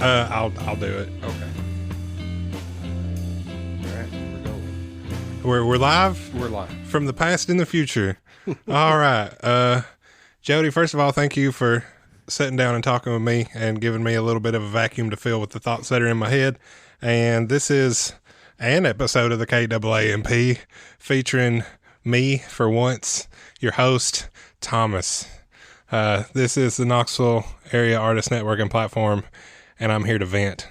I'll do it. Okay. All right, we're going. We're live? We're live. From the past in the future. All right. Jody, first of all, thank you for sitting down and talking with me and giving me a little bit of a vacuum to fill with the thoughts that are in my head. And this is an episode of the KAAMP featuring me, for once, your host, Thomas. This is the Knoxville Area Artist Networking Platform, and I'm here to vent.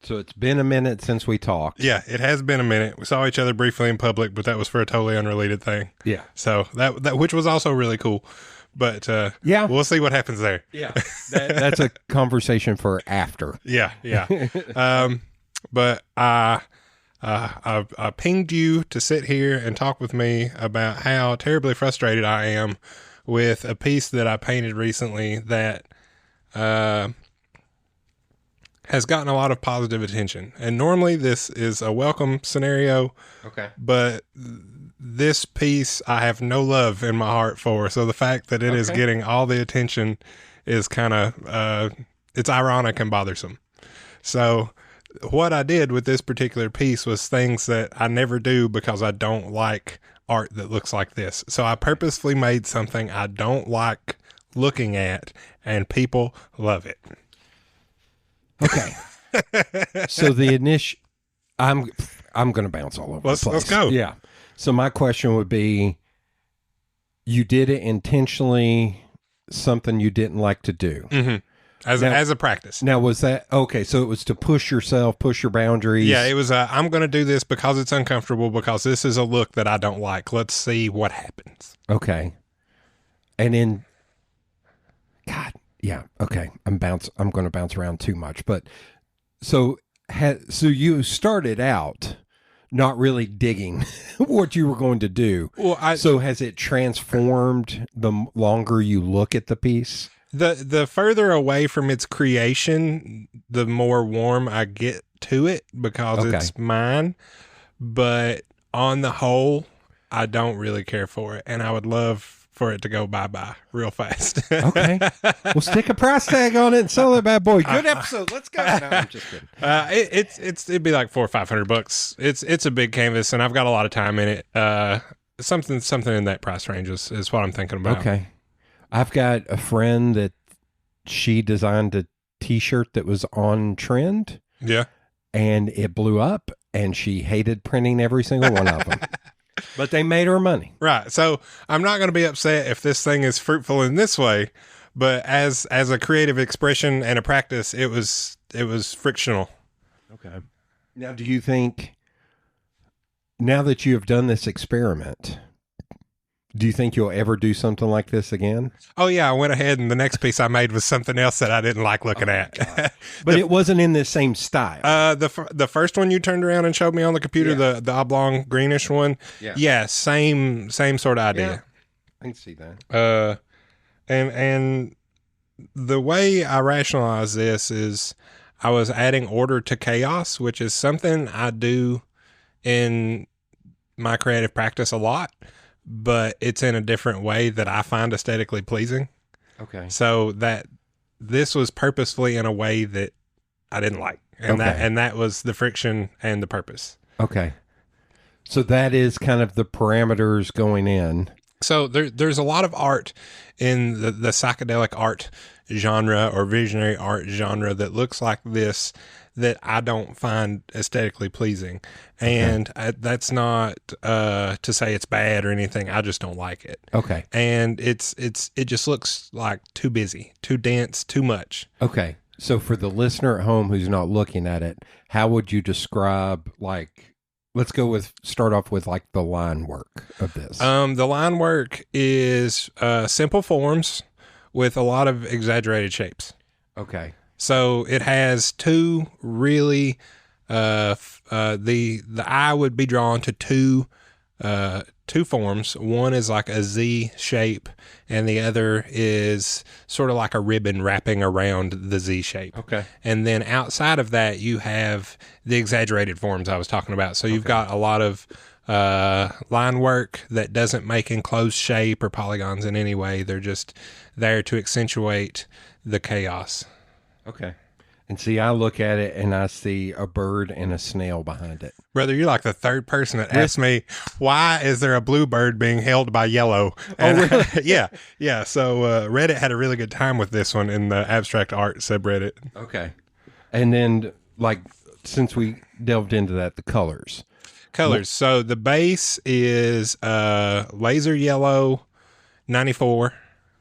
So it's been a minute since we talked. Yeah, it has been a minute. We saw each other briefly in public, but that was for a totally unrelated thing. Yeah. So that which was also really cool. But yeah, we'll see what happens there. Yeah. That's a conversation for after. Yeah. But I pinged you to sit here and talk with me about how terribly frustrated I am with a piece that I painted recently that has gotten a lot of positive attention. And normally this is a welcome scenario. Okay. But this piece I have no love in my heart for. So the fact that it is getting all the attention is kind of, it's ironic and bothersome. So what I did with this particular piece was things that I never do because I don't like art that looks like this. So I purposefully made something I don't like looking at, and people love it. Okay. So the initial, I'm going to bounce all over the place. Let's go. Yeah. So my question would be, you did it intentionally, something you didn't like to do. Mm-hmm. As a practice. Now, was that, okay, so it was to push yourself, push your boundaries? Yeah, it was, I'm going to do this because it's uncomfortable, because this is a look that I don't like. Let's see what happens. Okay. And then, God, yeah, okay, I'm going to bounce around too much. But, so you started out not really digging what you were going to do. Well, so has it transformed the longer you look at the piece? The further away from its creation, the more warm I get to it because it's mine. But on the whole, I don't really care for it. And I would love for it to go bye-bye real fast. Okay. We'll stick a price tag on it and sell it, bad boy. Good episode. Let's go. No, I'm just kidding. It'd be like $400 or $500. It's a big canvas, and I've got a lot of time in it. Something in that price range is what I'm thinking about. Okay. I've got a friend that she designed a t-shirt that was on trend. Yeah. And it blew up, and she hated printing every single one of them. But they made her money. Right. So I'm not going to be upset if this thing is fruitful in this way, but as a creative expression and a practice, it was frictional. Okay. Now, do you think, now that you have done this experiment, do you think you'll ever do something like this again? Oh, yeah. I went ahead, and the next piece I made was something else that I didn't like looking at. But it wasn't in the same style. The first one you turned around and showed me on the computer, the oblong greenish one. Yeah, same sort of idea. Yeah, I can see that. And the way I rationalize this is I was adding order to chaos, which is something I do in my creative practice a lot, but it's in a different way that I find aesthetically pleasing. Okay. So that this was purposefully in a way that I didn't like. And that was the friction and the purpose. Okay. So that is kind of the parameters going in. So there's a lot of art in the psychedelic art genre or visionary art genre that looks like this that I don't find aesthetically pleasing. And that's not to say it's bad or anything. I just don't like it. Okay. And it just looks like too busy, too dense, too much. Okay. So for the listener at home who's not looking at it, how would you describe, like, let's start off with like the line work of this. The line work is simple forms with a lot of exaggerated shapes. Okay. So it has two really, the eye would be drawn to two forms. One is like a Z shape, and the other is sort of like a ribbon wrapping around the Z shape. Okay. And then outside of that, you have the exaggerated forms I was talking about. So you've got a lot of line work that doesn't make enclosed shape or polygons in any way. They're just there to accentuate the chaos. Okay. And see, I look at it and I see a bird and a snail behind it. Brother, you're like the third person that asked me, why is there a bluebird being held by yellow? And really? Yeah. So Reddit had a really good time with this one in the abstract art subreddit. Okay. And then, like, since we delved into that, the colors. So the base is laser yellow 94.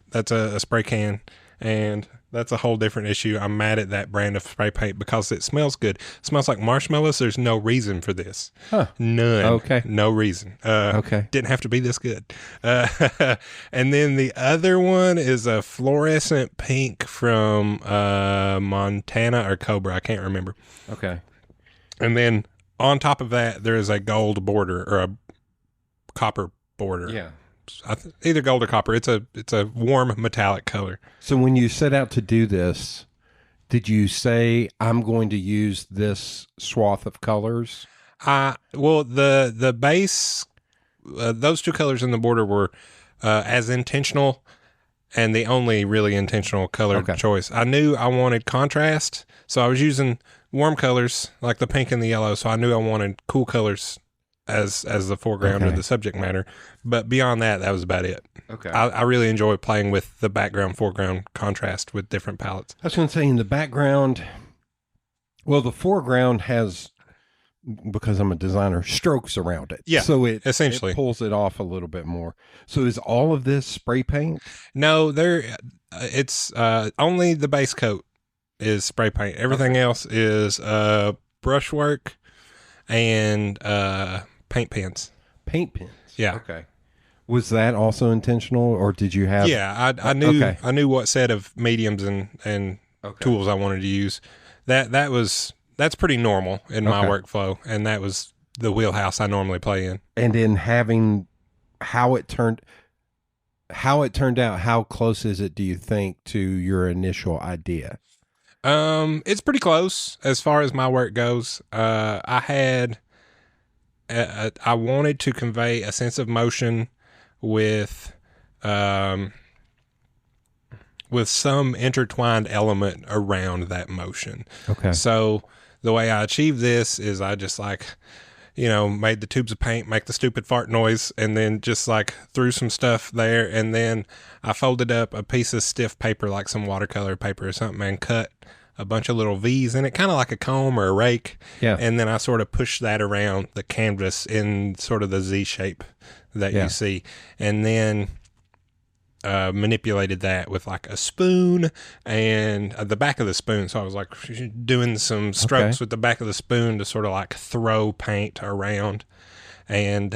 That's a spray can. And that's a whole different issue. I'm mad at that brand of spray paint because it smells good. It smells like marshmallows. There's no reason for this. Huh. None. Okay. No reason. Okay. Didn't have to be this good. And then the other one is a fluorescent pink from Montana or Cobra. I can't remember. Okay. And then on top of that, there is a gold border or a copper border. Yeah. Either gold or copper. It's a warm metallic color. So when you set out to do this, did you say, I'm going to use this swath of colors? Well, the base, those two colors in the border were as intentional and the only really intentional color choice. I knew I wanted contrast, so I was using warm colors like the pink and the yellow, so I knew I wanted cool colors as the foreground or the subject matter. But beyond that, that was about it. Okay. I really enjoy playing with the background, foreground contrast with different palettes. I was going to say in the background, well, the foreground has, because I'm a designer, strokes around it. Yeah, so it essentially pulls it off a little bit more. So is all of this spray paint? No, it's only the base coat is spray paint. Everything else is brushwork and paint pens. Paint pens. Yeah. Okay. Was that also intentional, or did you have? Yeah, I knew what set of mediums and tools I wanted to use. That's pretty normal in my workflow, and that was the wheelhouse I normally play in. And in having how it turned out, how close is it, do you think, to your initial idea? It's pretty close as far as my work goes. I wanted to convey a sense of motion with some intertwined element around that motion. Okay. So the way I achieved this is I just made the tubes of paint make the stupid fart noise, and then just threw some stuff there, and then I folded up a piece of stiff paper, like some watercolor paper or something, and cut a bunch of little V's in it, kind of like a comb or a rake. Yeah. And then I sort of pushed that around the canvas in sort of the Z shape that you see. And then manipulated that with a spoon and the back of the spoon. So I was doing some strokes with the back of the spoon to sort of throw paint around, and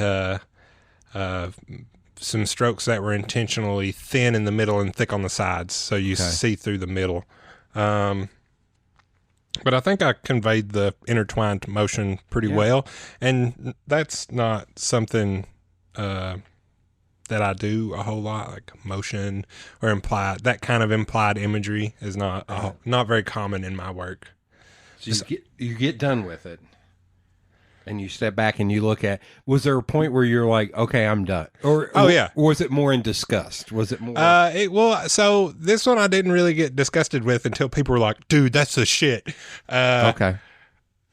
some strokes that were intentionally thin in the middle and thick on the sides, so you see through the middle. But I think I conveyed the intertwined motion pretty well, and that's not something that I do a whole lot, like motion or implied. That kind of implied imagery is not very common in my work. So you get done with it, and you step back and you look at. Was there a point where you're like, "Okay, I'm done," or was it more in disgust? Was it more? So this one I didn't really get disgusted with until people were like, "Dude, that's the shit." Okay.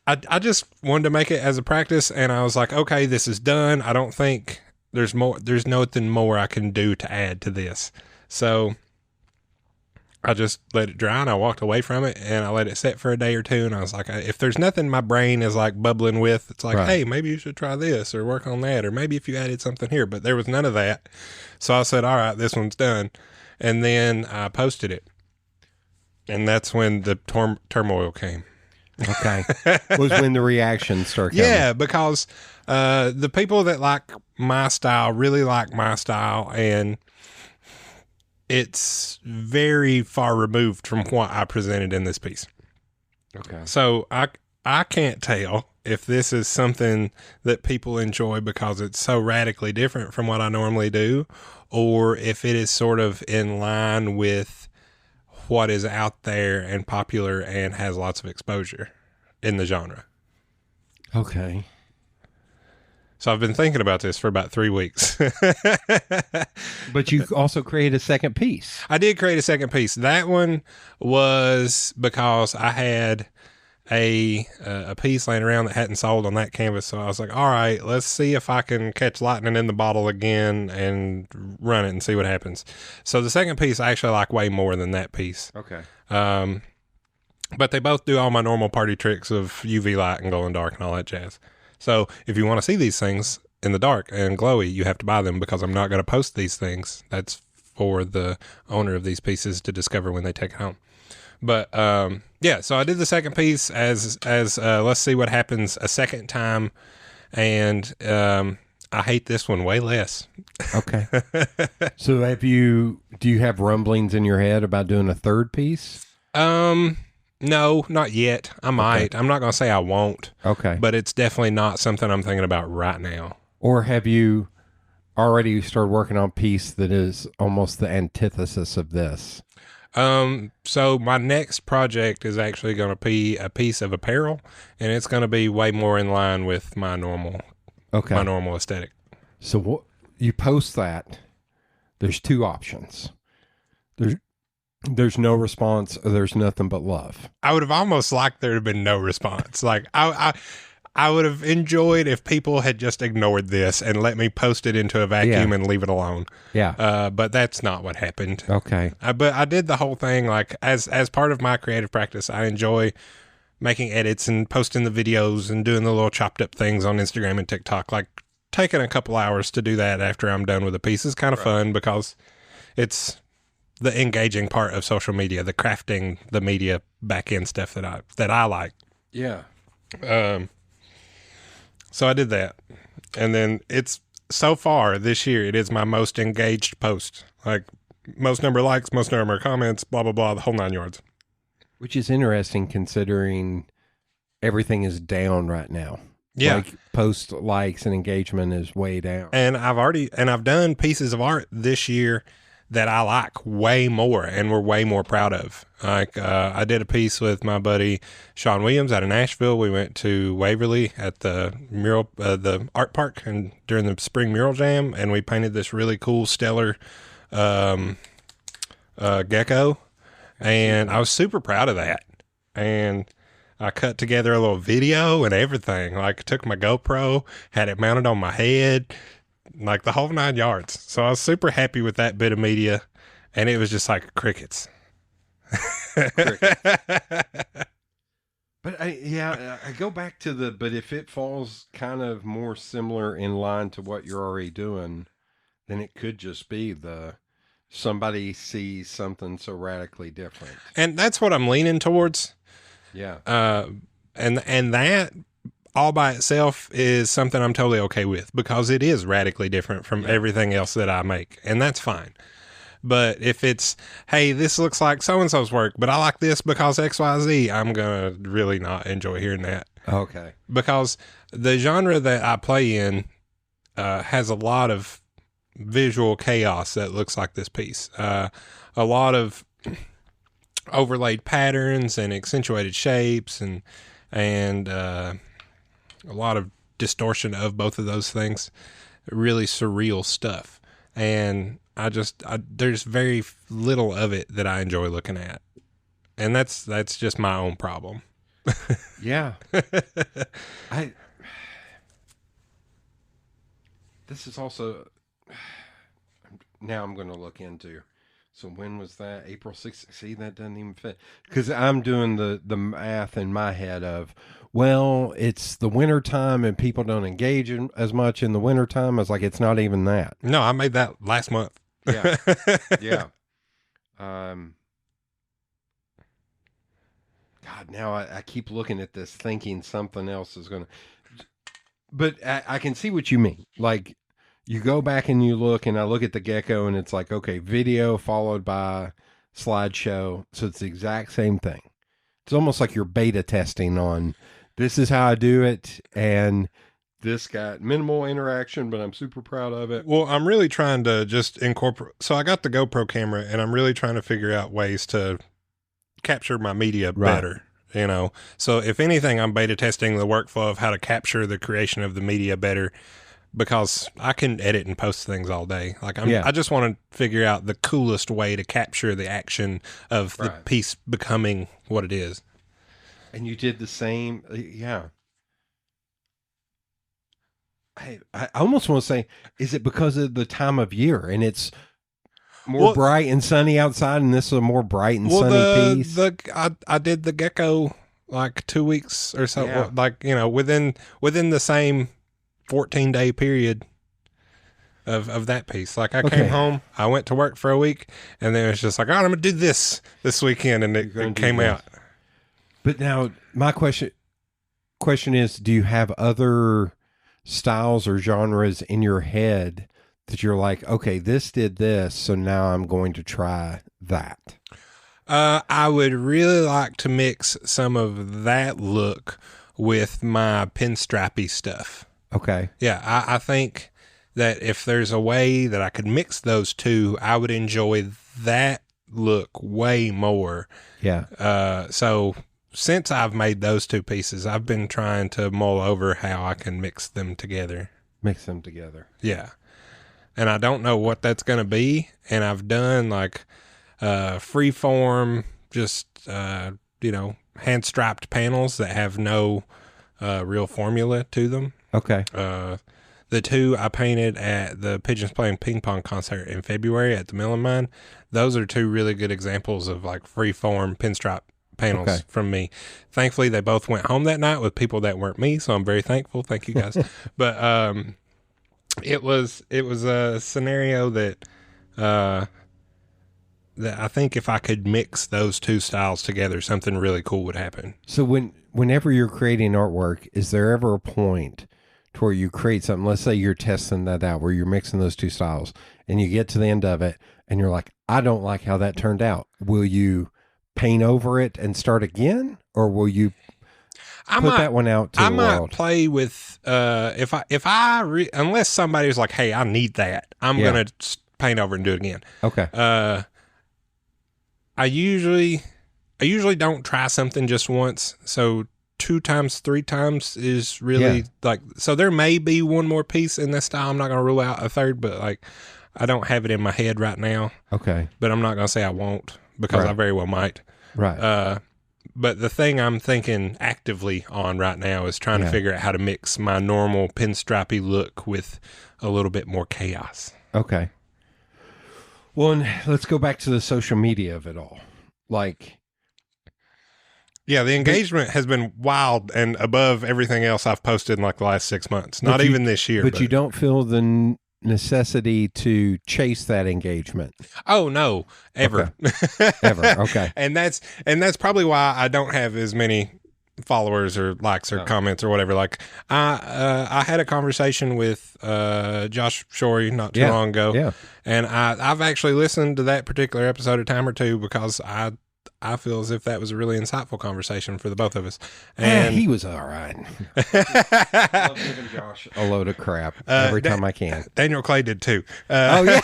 I just wanted to make it as a practice, and I was like, "Okay, this is done. I don't think there's nothing more I can do to add to this." So I just let it dry, and I walked away from it, and I let it sit for a day or two, and I was like, if there's nothing my brain is bubbling with, it's hey, maybe you should try this or work on that, or maybe if you added something here. But there was none of that. So I said, all right, this one's done. And then I posted it. And that's when the turmoil came. Okay. Was when the reactions started coming. Yeah, because the people that like my style really like my style, and it's very far removed from what I presented in this piece. Okay. So I can't tell if this is something that people enjoy because it's so radically different from what I normally do, or if it is sort of in line with what is out there and popular and has lots of exposure in the genre. Okay. So I've been thinking about this for about 3 weeks. But you also created a second piece. I did create a second piece. That one was because I had a piece laying around that hadn't sold on that canvas. So I was like, all right, let's see if I can catch lightning in the bottle again and run it and see what happens. So the second piece I actually like way more than that piece. Okay. But they both do all my normal party tricks of UV light and glow in dark and all that jazz. So if you want to see these things in the dark and glowy, you have to buy them because I'm not going to post these things. That's for the owner of these pieces to discover when they take it home. But yeah, so I did the second piece as let's see what happens a second time, and I hate this one way less. Okay. So do you have rumblings in your head about doing a third piece? No, not yet. I might. Okay. I'm not going to say I won't. Okay. But it's definitely not something I'm thinking about right now. Or have you already started working on a piece that is almost the antithesis of this? So my next project is actually going to be a piece of apparel, and it's going to be way more in line with my normal aesthetic. So you post that, there's two options. There's no response, or there's nothing but love. I would have almost liked there to have been no response. Like I would have enjoyed if people had just ignored this and let me post it into a vacuum and leave it alone. Yeah. But that's not what happened. Okay. But I did the whole thing like as part of my creative practice. I enjoy making edits and posting the videos and doing the little chopped up things on Instagram and TikTok. Like taking a couple hours to do that after I'm done with a piece is kind of fun because it's the engaging part of social media, the crafting the media back end stuff that I like. Yeah. So I did that. And then it's so far this year, it is my most engaged post. Like most number of likes, most number of comments, blah, blah, blah, the whole 9 yards. Which is interesting considering everything is down right now. Yeah. Like post likes and engagement is way down. And I've done pieces of art this year that I like way more and we're way more proud of. Like I did a piece with my buddy Sean Williams out of Nashville. We went to Waverly at the mural, the art park, and during the spring mural jam, and we painted this really cool stellar gecko, and I was super proud of that. And I cut together a little video and everything. Like took my GoPro, had it mounted on my head, like the whole 9 yards. So I was super happy with that bit of media, and it was just like crickets. But I go back to but if it falls kind of more similar in line to what you're already doing, then it could just be somebody sees something so radically different. And that's what I'm leaning towards. Yeah. And that all by itself is something I'm totally okay with because it is radically different from everything else that I make, and that's fine. But if it's, hey, this looks like so-and-so's work, but I like this because XYZ, I'm going to really not enjoy hearing that. Okay. Because the genre that I play in has a lot of visual chaos that looks like this piece. A lot of overlaid patterns and accentuated shapes and a lot of distortion of both of those things, really surreal stuff. And there's very little of it that I enjoy looking at. And that's just my own problem. Yeah. This is also, now I'm going to look into. So when was that? April 6th? See, that doesn't even fit. Because I'm doing the math in my head of, well, it's the winter time and people don't engage as much in the winter time. I was like, it's not even that. No, I made that last month. Yeah. Yeah. God, now I keep looking at this thinking something else is going to, but I can see what you mean. Like, you go back and you look, and I look at the gecko, and it's like, okay, video followed by slideshow. So it's the exact same thing. It's almost like you're beta testing on, this is how I do it, and this got minimal interaction, but I'm super proud of it. Well, I'm really trying to just incorporate. So I got the GoPro camera, and I'm really trying to figure out ways to capture my media better. You know, so if anything, I'm beta testing the workflow of how to capture the creation of the media better. because I can edit and post things all day. Like I just want to figure out the coolest way to capture the action of the piece becoming what it is. And you did the same. Yeah. I almost want to say, is it because of the time of year and it's more bright and sunny outside, and this is a more bright and sunny piece? I did the gecko like 2 weeks or so, like, within the same 14-day period of that piece. Like I came home, I went to work for a week, and then it's just like, I'm going to do this weekend, and it came out. But now my question is, do you have other styles or genres in your head that you're like, okay, this did this, so now I'm going to try that? I would really like to mix some of that look with my pinstripey stuff. Okay. Yeah, I think that if there's a way that I could mix those two, I would enjoy that look way more. Yeah. So since I've made those two pieces, I've been trying to mull over how I can mix them together. Yeah. And I don't know what that's going to be. And I've done like free form, just, hand striped panels that have no real formula to them. Okay. The two I painted at the Pigeons Playing Ping Pong concert in February at the Ramblin Man. Those are two really good examples of like free form pinstripe panels from me. Thankfully, they both went home that night with people that weren't me, so I'm very thankful. Thank you guys. But it was a scenario that I think if I could mix those two styles together, something really cool would happen. So whenever you're creating artwork, is there ever a point to where you create something? Let's say you're testing that out, where you're mixing those two styles, and you get to the end of it, and you're like, I don't like how that turned out. Will you paint over it and start again, or will you put that one out to the world? I might play with unless somebody's like, hey, I need that, I'm gonna paint over and do it again. Okay. I usually don't try something just once, so 2 times, 3 times is really like, so there may be one more piece in this style. I'm not gonna rule out a third, but like I don't have it in my head right now. Okay. But I'm not gonna say I won't, because I very well might. Right. But the thing I'm thinking actively on right now is trying to figure out how to mix my normal pinstripey look with a little bit more chaos. Okay. Well, and let's go back to the social media of it all. Like, yeah, the engagement has been wild and above everything else I've posted in like the last 6 months. Not even this year. But you don't feel the necessity to chase that engagement. Oh no, ever. Okay. Ever. Okay. And that's probably why I don't have as many followers or likes or comments or whatever. Like I had a conversation with Josh Shorey not too long ago. Yeah. And I've actually listened to that particular episode a time or two, because I feel as if that was a really insightful conversation for the both of us. And he was all right. I love giving Josh a load of crap every time I can. Daniel Clay did too. Oh, yeah.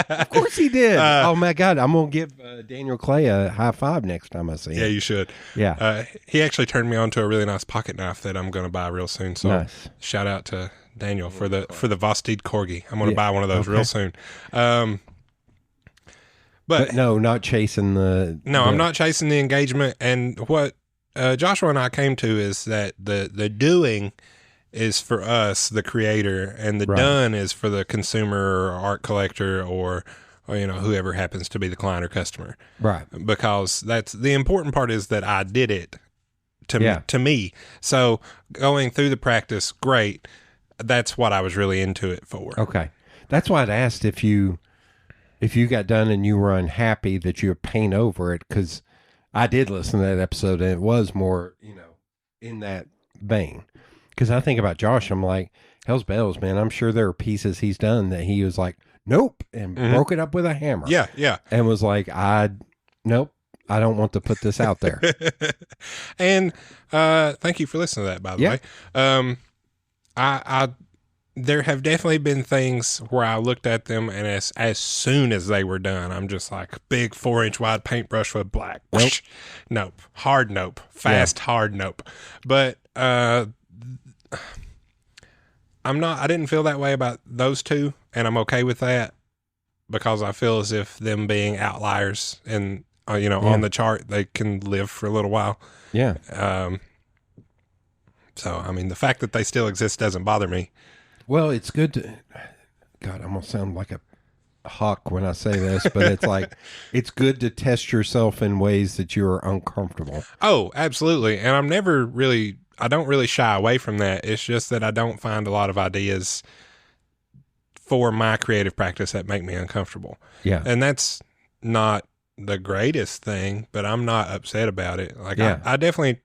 Of course he did. Oh, my God. I'm going to give Daniel Clay a high five next time I see him. Yeah, you should. Yeah. He actually turned me on to a really nice pocket knife that I'm going to buy real soon. So nice. Shout out to Daniel for the Vosteed Corgi. I'm going to buy one of those real soon. But no, not chasing the... No, I'm not chasing the engagement. And what Joshua and I came to is that the doing is for us, the creator, and the done is for the consumer or art collector or whoever happens to be the client or customer. Right. Because that's the important part, is that I did it to me. So going through the practice, great. That's what I was really into it for. Okay. That's why I'd asked if you got done and you were unhappy that you would paint over it, because I did listen to that episode and it was more, in that vein. Because I think about Josh, I'm like, hell's bells, man. I'm sure there are pieces he's done that he was like, nope, and broke it up with a hammer. Yeah, yeah. And was like, nope, I don't want to put this out there. And thank you for listening to that, by the way. There have definitely been things where I looked at them, and as soon as they were done, I'm just like, big 4-inch wide paintbrush with black. Nope. Nope. Hard nope. Fast, hard nope. But I didn't feel that way about those two, and I'm okay with that because I feel as if them being outliers and, on the chart, they can live for a little while. Yeah. So, I mean, the fact that they still exist doesn't bother me. Well, it's good to, God, I'm going to sound like a hawk when I say this, but it's like, it's good to test yourself in ways that you're uncomfortable. Oh, absolutely. And I don't really shy away from that. It's just that I don't find a lot of ideas for my creative practice that make me uncomfortable. Yeah. And that's not the greatest thing, but I'm not upset about it. Like, I definitely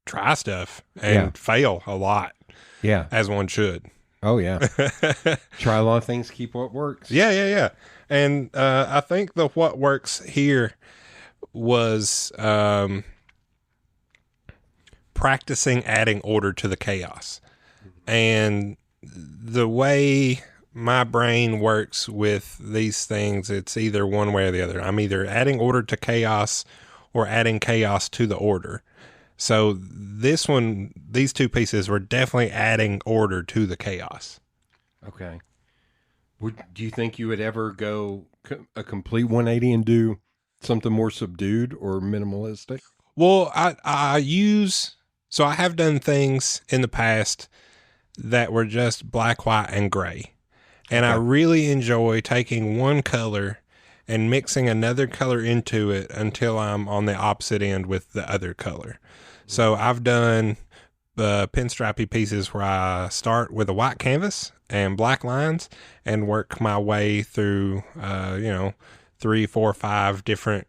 try stuff and fail a lot. Yeah. As one should. Oh, yeah. Try a lot of things, keep what works. Yeah. And I think the what works here was practicing adding order to the chaos. And the way my brain works with these things, it's either one way or the other. I'm either adding order to chaos or adding chaos to the order. So these two pieces were definitely adding order to the chaos. Okay. Do you think you would ever go a complete 180 and do something more subdued or minimalistic? Well, I have done things in the past that were just black, white, and gray. And I really enjoy taking one color and mixing another color into it until I'm on the opposite end with the other color. So I've done pinstripey pieces where I start with a white canvas and black lines and work my way through, 3, 4, 5 different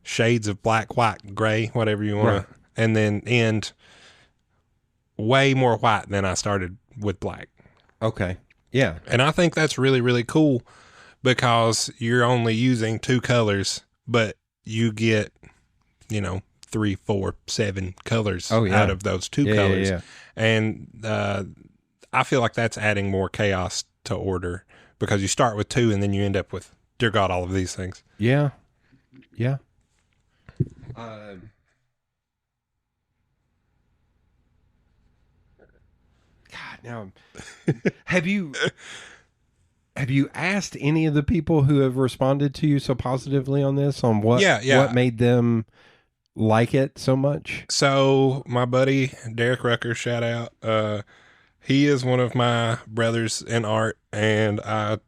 shades of black, white, gray, whatever you want to, and then end way more white than I started with black. Okay. Yeah. And I think that's really, really cool because you're only using 2 colors, but you get, 3, 4, 7 colors out of those 2 colors. Yeah. And I feel like that's adding more chaos to order because you start with 2 and then you end up with, dear God, all of these things. Yeah. Yeah. God, now, have you asked any of the people who have responded to you so positively on this on what made them like it so much? So my buddy Derek Rucker, shout out. He is one of my brothers in art, and I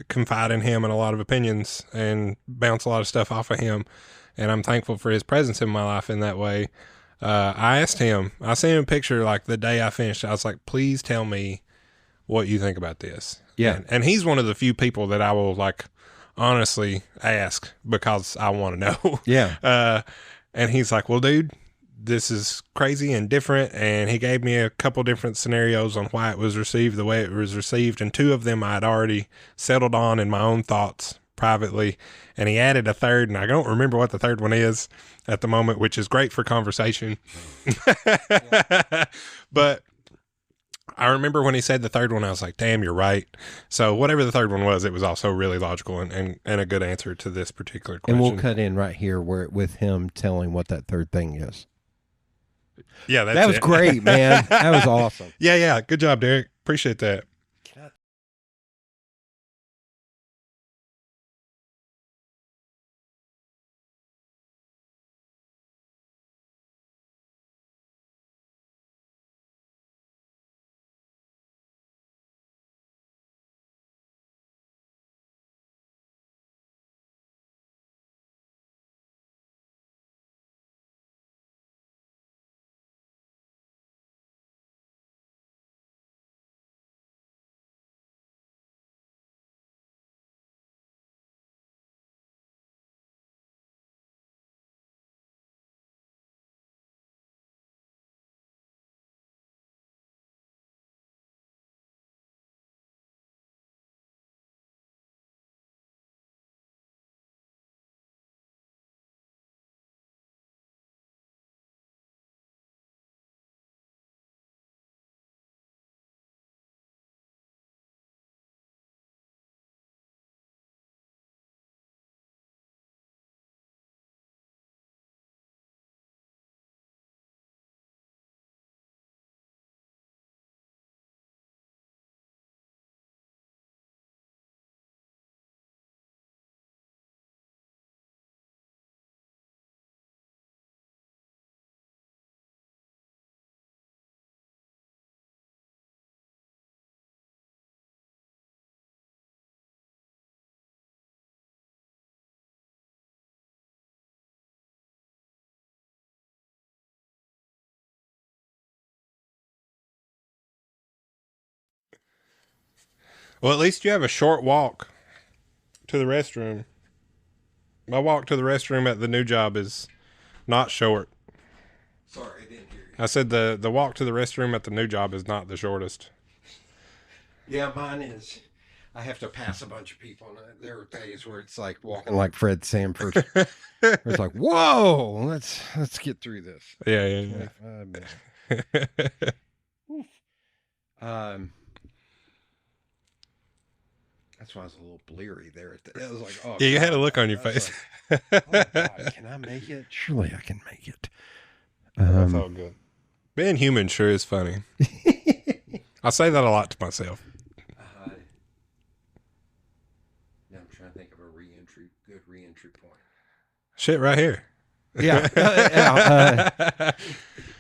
confide in him and a lot of opinions and bounce a lot of stuff off of him. And I'm thankful for his presence in my life in that way. I asked him, I sent him a picture like the day I finished. I was like, please tell me what you think about this. Yeah. And he's one of the few people that I will like honestly ask because I want to know. Yeah. And he's like, well, dude, this is crazy and different. And he gave me a couple different scenarios on why it was received the way it was received. And 2 of them I'd already settled on in my own thoughts privately. And he added a third, and I don't remember what the third one is at the moment, which is great for conversation. But I remember when he said the third one, I was like, damn, you're right. So whatever the third one was, it was also really logical and a good answer to this particular question. And we'll cut in right here with him telling what that third thing is. Yeah, that was great, man. That was awesome. Yeah. Good job, Derek. Appreciate that. Well, at least you have a short walk to the restroom. My walk to the restroom at the new job is not short. Sorry, I didn't hear you. I said the walk to the restroom at the new job is not the shortest. Yeah, mine is. I have to pass a bunch of people, and there are days where it's like walking like Fred Sanford. It's like, whoa, let's get through this. Yeah. That's why I was a little bleary there. I was like, oh, yeah, you had a look on your face. Like, oh, God, can I make it? Surely I can make it. That's all good. Being human sure is funny. I say that a lot to myself. Now I'm trying to think of a good re-entry point. Shit, right here. Yeah.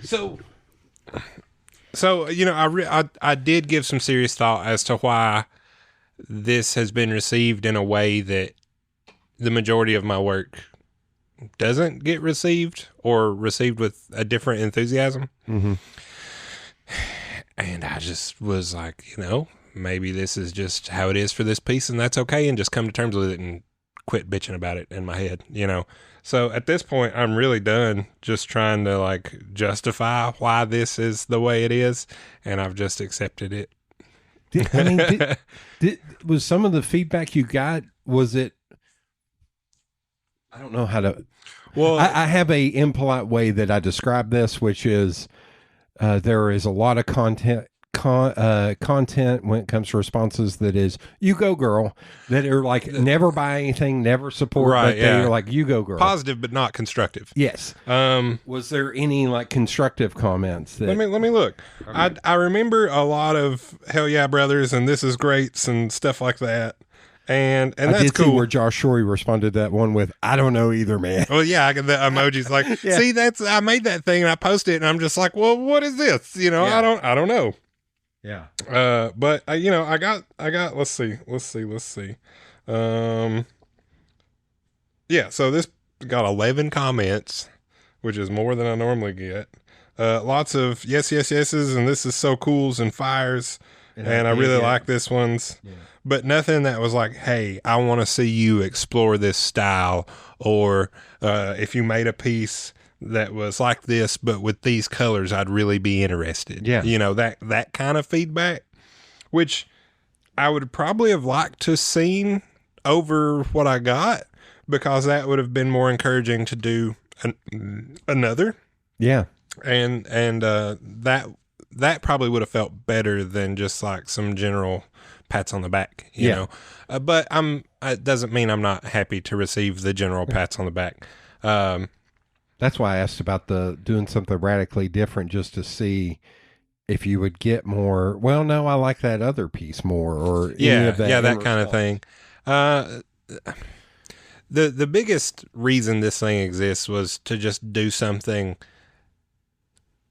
So you know, I did give some serious thought as to why this has been received in a way that the majority of my work doesn't get received, or received with a different enthusiasm. Mm-hmm. And I just was like, you know, maybe this is just how it is for this piece, and that's okay, and just come to terms with it and quit bitching about it in my head, you know. So at this point, I'm really done just trying to like justify why this is the way it is, and I've just accepted it. Was some of the feedback you got, was it, I don't know how to, well, I have a impolite way that I describe this, which is there is a lot of content when it comes to responses that is, you go girl, that are like never buy anything, never support, right? But they're like, you go girl, positive but not constructive. Yes. Was there any like constructive comments? That, let me look. I remember a lot of hell yeah brothers and this is greats and stuff like that. And that's I did cool. See where Josh Shorey responded to that one with, I don't know either, man. Well, yeah, I get the emojis like, yeah. See, I made that thing and I posted it and I'm just like, well, what is this? You know, yeah. I don't know. Yeah. But you know, I got, let's see. Yeah. So this got 11 comments, which is more than I normally get. Lots of yeses. And this is so cools and fires. And I really like this one's. Yeah. But nothing that was like, hey, I want to see you explore this style, or if you made a piece that was like this, but with these colors, I'd really be interested. Yeah. You know, that kind of feedback, which I would probably have liked to seen over what I got, because that would have been more encouraging to do another. Yeah. And that probably would have felt better than just like some general pats on the back, you know. But it doesn't mean I'm not happy to receive the general pats on the back. That's why I asked about doing something radically different, just to see if you would get more. Well, no, I like that other piece more, or that kind of thing. The biggest reason this thing exists was to just do something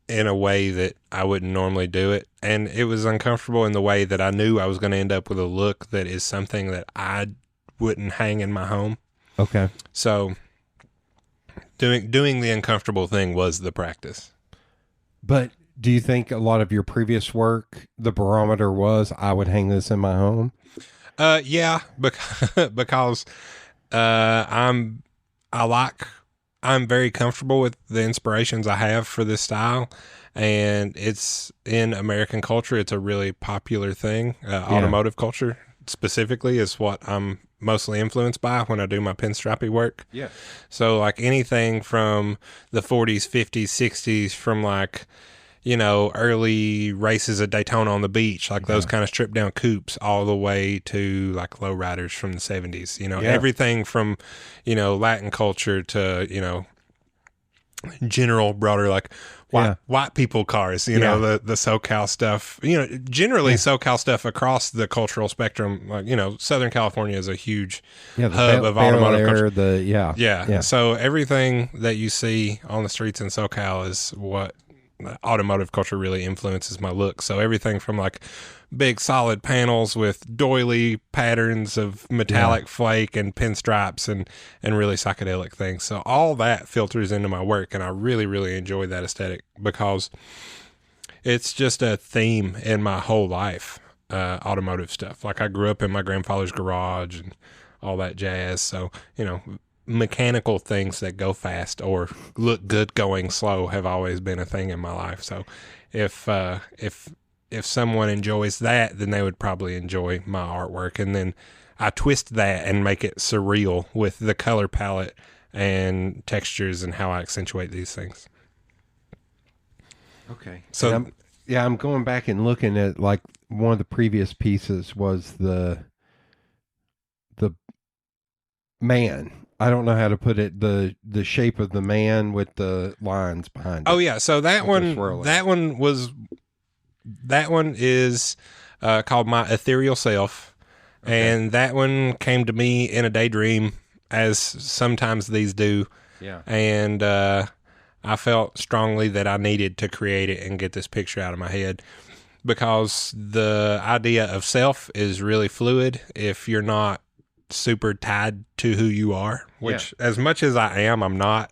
in a way that I wouldn't normally do it. And it was uncomfortable in the way that I knew I was going to end up with a look that is something that I wouldn't hang in my home. Okay. So doing the uncomfortable thing was the practice. But do you think a lot of your previous work, the barometer was, I would hang this in my home? Yeah, because I'm very comfortable with the inspirations I have for this style, and it's in American culture. It's a really popular thing. Automotive culture specifically is what I'm mostly influenced by when I do my pinstripey work. Yeah. So like anything from the 40s, 50s, 60s, from like, you know, early races at Daytona on the beach, like those kind of stripped down coupes, all the way to like lowriders from the 70s, you know, everything from, you know, Latin culture to, you know, general broader, like white people cars, you know, the SoCal stuff, you know, generally SoCal stuff across the cultural spectrum. Like, you know, Southern California is a huge hub of automotive culture. So everything that you see on the streets in SoCal is what automotive culture really influences my look. So everything from like big solid panels with doily patterns of metallic flake and pinstripes and really psychedelic things. So all that filters into my work, and I really, really enjoy that aesthetic because it's just a theme in my whole life. automotive stuff. Like I grew up in my grandfather's garage and all that jazz. So, mechanical things that go fast or look good going slow have always been a thing in my life. So if someone enjoys that, then they would probably enjoy my artwork. And then I twist that and make it surreal with the color palette and textures and how I accentuate these things. Okay. So I'm going back and looking at, like, one of the previous pieces was the man. I don't know how to put it. The shape of the man with the lines behind it. Oh yeah. So that one is called My Ethereal Self. Okay. And that one came to me in a daydream, as sometimes these do. Yeah. And I felt strongly that I needed to create it and get this picture out of my head, because the idea of self is really fluid if you're not super tied to who you are, which as much as I am, I'm not.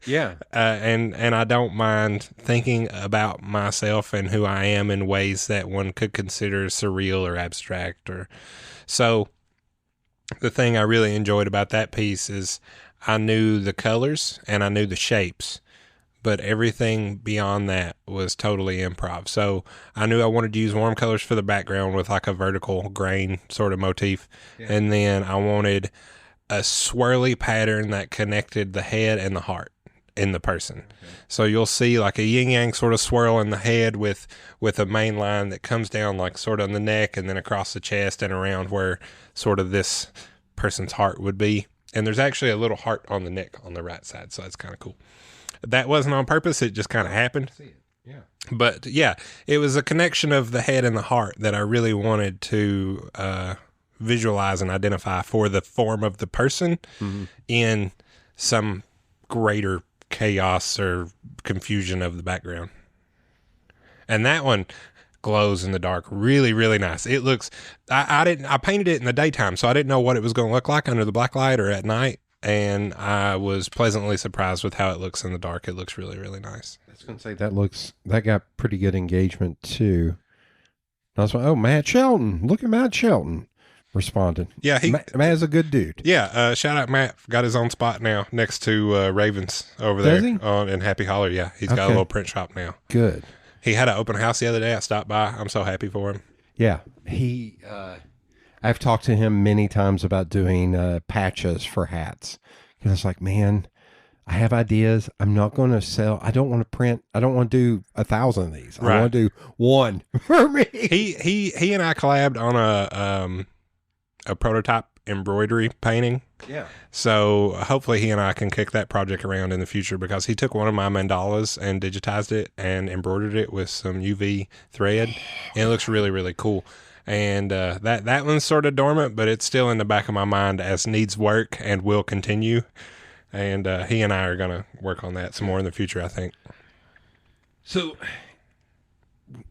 Yeah. And I don't mind thinking about myself and who I am in ways that one could consider surreal or abstract. So the thing I really enjoyed about that piece is I knew the colors and I knew the shapes, but everything beyond that was totally improv. So I knew I wanted to use warm colors for the background with like a vertical grain sort of motif. Yeah. And then I wanted a swirly pattern that connected the head and the heart in the person. Okay. So you'll see like a yin yang sort of swirl in the head with a main line that comes down like sort of on the neck and then across the chest and around where sort of this person's heart would be. And there's actually a little heart on the neck on the right side. So that's kind of cool. That wasn't on purpose. It just kind of happened. See it. Yeah. But yeah, it was a connection of the head and the heart that I really wanted to visualize and identify for the form of the person in some greater chaos or confusion of the background. And that one glows in the dark really, really nice. It looks, I painted it in the daytime, so I didn't know what it was going to look like under the black light or at night. And I was pleasantly surprised with how it looks in the dark. It looks really, really nice. I was going to say that got pretty good engagement too. I was like, oh, Matt Shelton, look at Matt Shelton responded. Yeah, Matt's a good dude. Yeah, shout out Matt. Got his own spot now next to Ravens over there in Happy Holler. Yeah, he's got a little print shop now. Good. He had an open house the other day. I stopped by. I'm so happy for him. Yeah, I've talked to him many times about doing patches for hats. Because I was like, man, I have ideas. I'm not going to sell. I don't want to print. I don't want to do 1,000 of these. I want to do one for me. He and I collabed on a prototype embroidery painting. Yeah. So hopefully he and I can kick that project around in the future, because he took one of my mandalas and digitized it and embroidered it with some UV thread. And it looks really, really cool. And that one's sort of dormant, but it's still in the back of my mind as needs work and will continue. And he and I are going to work on that some more in the future, I think. So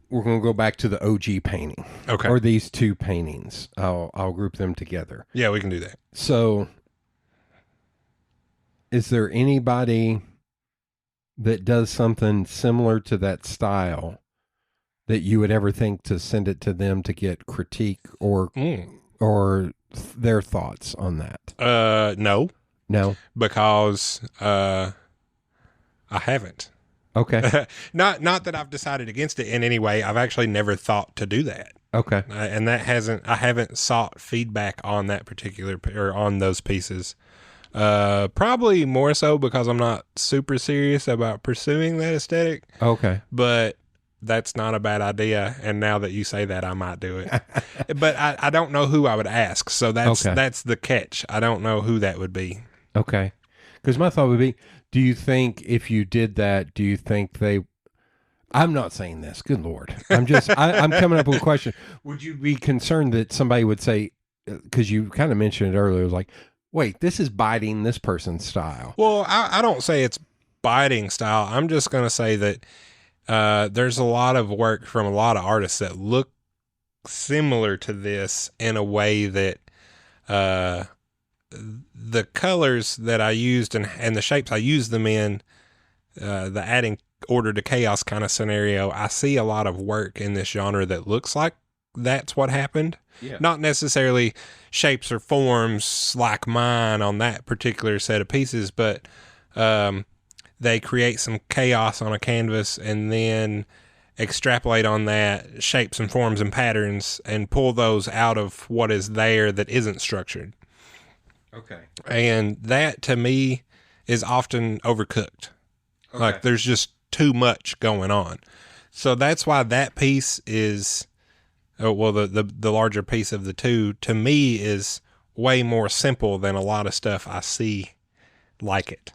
we're going to go back to the OG painting. Okay. Or these two paintings. I'll group them together. Yeah, we can do that. So is there anybody that does something similar to that style that you would ever think to send it to them to get critique or their thoughts on that? No, because I haven't. Okay. Not that I've decided against it in any way. I've actually never thought to do that. Okay. And I haven't sought feedback on that particular or on those pieces. Probably more so because I'm not super serious about pursuing that aesthetic. Okay. But that's not a bad idea. And now that you say that, I might do it. But I don't know who I would ask. So that's the catch. I don't know who that would be. Okay. Because my thought would be, do you think if you did that, do you think I'm not saying this, good Lord. I'm just, I'm coming up with a question. Would you be concerned that somebody would say, because you kind of mentioned it earlier, it was like, wait, this is biting this person's style. Well, I don't say it's biting style. I'm just going to say that there's a lot of work from a lot of artists that look similar to this in a way that the colors that I used and the shapes I used them in, the adding order to chaos kind of scenario, I see a lot of work in this genre that looks like that's what happened. Yeah. Not necessarily shapes or forms like mine on that particular set of pieces, but they create some chaos on a canvas and then extrapolate on that shapes and forms and patterns and pull those out of what is there that isn't structured. Okay. And that to me is often overcooked. Okay. Like there's just too much going on. So that's why that piece is, the larger piece of the two to me is way more simple than a lot of stuff I see like it.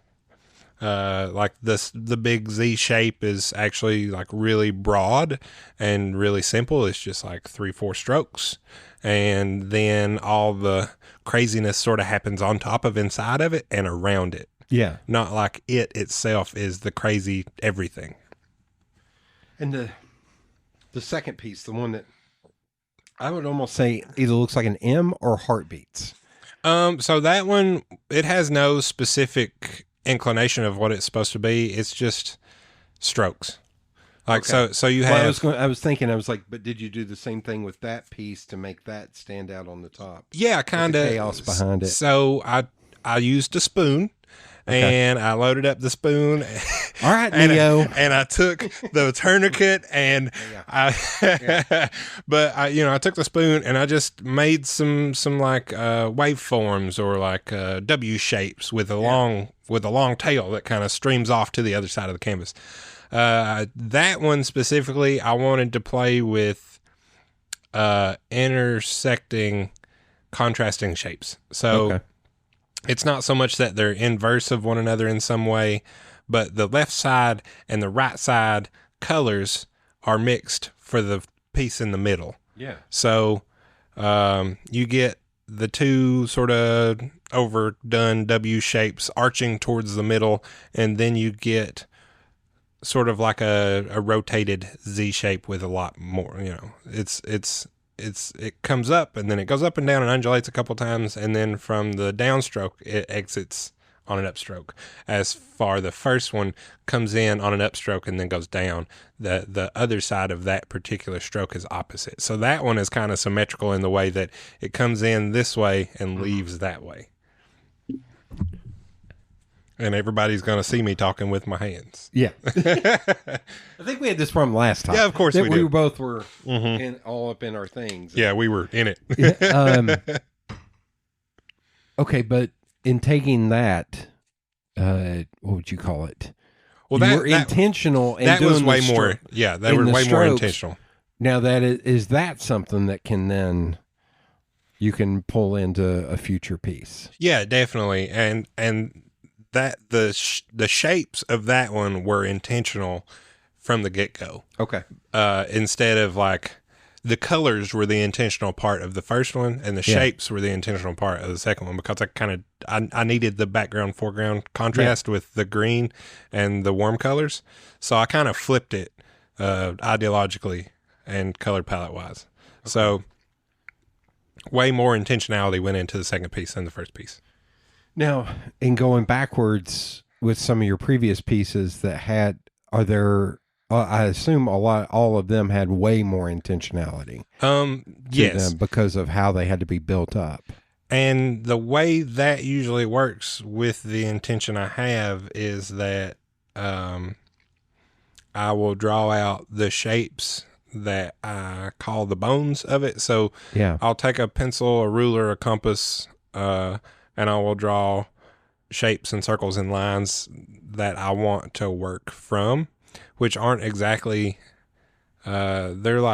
Like the big Z shape is actually like really broad and really simple. It's just like 3-4 strokes. And then all the craziness sort of happens on top of inside of it and around it. Yeah. Not like it itself is the crazy everything. And the second piece, the one that I would almost say either looks like an M or heartbeats. So that one, it has no specific inclination of what it's supposed to be. It's just strokes. Like, okay. So you have, I was thinking, but did you do the same thing with that piece to make that stand out on the top? Yeah, kind of chaos behind it. So I used a spoon. Okay. And I loaded up the spoon. All right, Neo. And I took the tourniquet and I took the spoon and I just made some like waveforms or like W shapes with a long tail that kind of streams off to the other side of the canvas. That one specifically, I wanted to play with intersecting, contrasting shapes. So. Okay. It's not so much that they're inverse of one another in some way, but the left side and the right side colors are mixed for the piece in the middle. Yeah. So you get the two sort of overdone W shapes arching towards the middle, and then you get sort of like a rotated Z shape with a lot more, it comes up and then it goes up and down and undulates a couple times, and then from the downstroke it exits on an upstroke. As far the first one comes in on an upstroke and then goes down, the other side of that particular stroke is opposite. So that one is kind of symmetrical in the way that it comes in this way and leaves that way. And everybody's going to see me talking with my hands. Yeah. I think we had this problem last time. Yeah, of course we did. We both were all up in our things. Yeah, we were in it. Okay, but in taking that, what would you call it? Well, you were intentional in doing was way more. Yeah, that was way more intentional. Now, is that something that can then you can pull into a future piece? Yeah, definitely. And that the shapes of that one were intentional from the get-go. Okay. Instead of like the colors were the intentional part of the first one and the shapes were the intentional part of the second one, because I needed the background foreground contrast with the green and the warm colors. So I kind of flipped it ideologically and color palette wise. Okay. So way more intentionality went into the second piece than the first piece. Now, in going backwards with some of your previous pieces I assume all of them had way more intentionality. Yes. Them because of how they had to be built up. And the way that usually works with the intention I have is that I will draw out the shapes that I call the bones of it. So I'll take a pencil, a ruler, a compass, and I will draw shapes and circles and lines that I want to work from, which aren't exactly, they're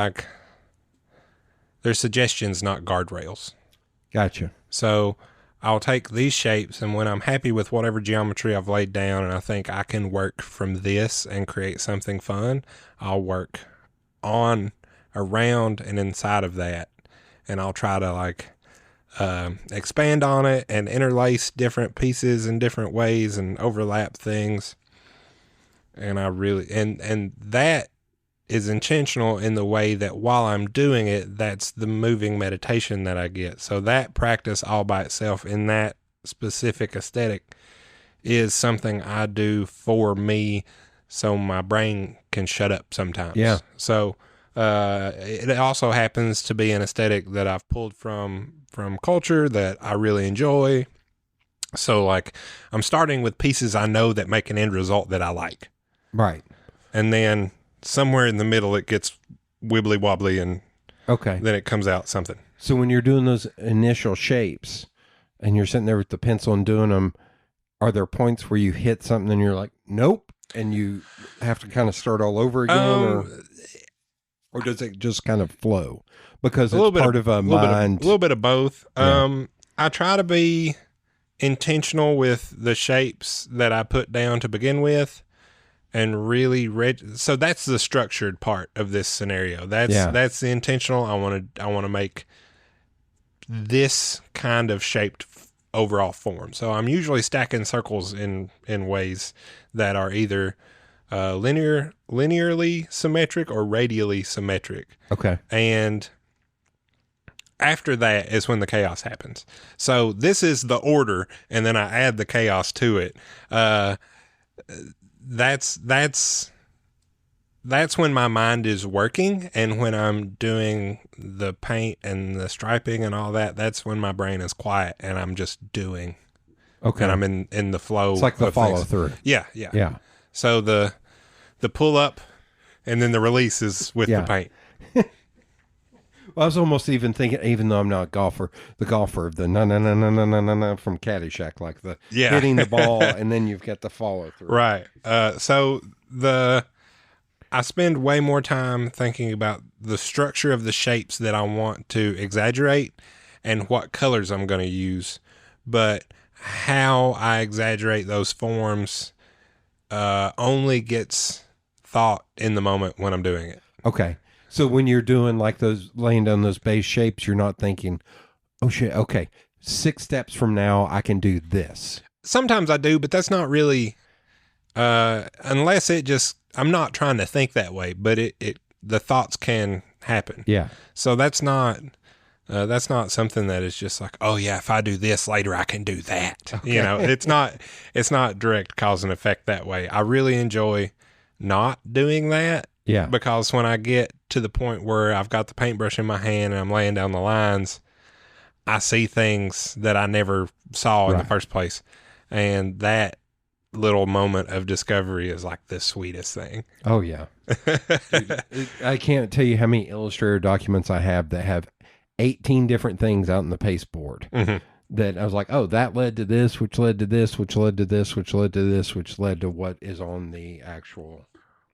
suggestions, not guardrails. Gotcha. So I'll take these shapes, and when I'm happy with whatever geometry I've laid down and I think I can work from this and create something fun, I'll work on, around, and inside of that. And I'll try to expand on it and interlace different pieces in different ways and overlap things. And I really, and that is intentional in the way that while I'm doing it, that's the moving meditation that I get. So that practice all by itself in that specific aesthetic is something I do for me so my brain can shut up sometimes. Yeah. So It also happens to be an aesthetic that I've pulled from culture that I really enjoy. So like I'm starting with pieces I know that make an end result that I like. Right. And then somewhere in the middle it gets wibbly wobbly and then it comes out something. So when you're doing those initial shapes and you're sitting there with the pencil and doing them, are there points where you hit something and you're like, nope, and you have to kind of start all over again? Or does it just kind of flow? Because it's part of a mind. A little bit of both. Yeah. I try to be intentional with the shapes that I put down to begin with and really so that's the structured part of this scenario. That's the intentional. I want to make this kind of shaped overall form. So I'm usually stacking circles in ways that are either linearly symmetric or radially symmetric. Okay. And after that is when the chaos happens. So this is the order, and then I add the chaos to it. That's when my mind is working, and when I'm doing the paint and the striping and all that, that's when my brain is quiet and I'm just doing. Okay. And I'm in the flow. It's like the follow through. Yeah. So the pull up and then the release is with the paint. Well, I was almost even thinking, even though I'm not a golfer, the golfer of the no from Caddyshack, like the hitting the ball and then you've got the follow through. Right. So I spend way more time thinking about the structure of the shapes that I want to exaggerate and what colors I'm going to use, but how I exaggerate those forms only gets thought in the moment when I'm doing it. Okay. So when you're doing like those, laying down those base shapes, you're not thinking, oh shit, okay, 6 steps from now I can do this. Sometimes I do, but that's not really, unless it just, I'm not trying to think that way, but the thoughts can happen. Yeah. So that's not something that is just like, oh yeah, if I do this later, I can do that. Okay. You know, it's not direct cause and effect that way. I really enjoy not doing that. Yeah. Because when I get to the point where I've got the paintbrush in my hand and I'm laying down the lines, I see things that I never saw in the first place. And that little moment of discovery is like the sweetest thing. Oh, yeah. I can't tell you how many Illustrator documents I have that have 18 different things out in the pasteboard. Mm-hmm. That I was like, oh, that led to this, which led to this, which led to this, which led to this, which led to what is on the actual...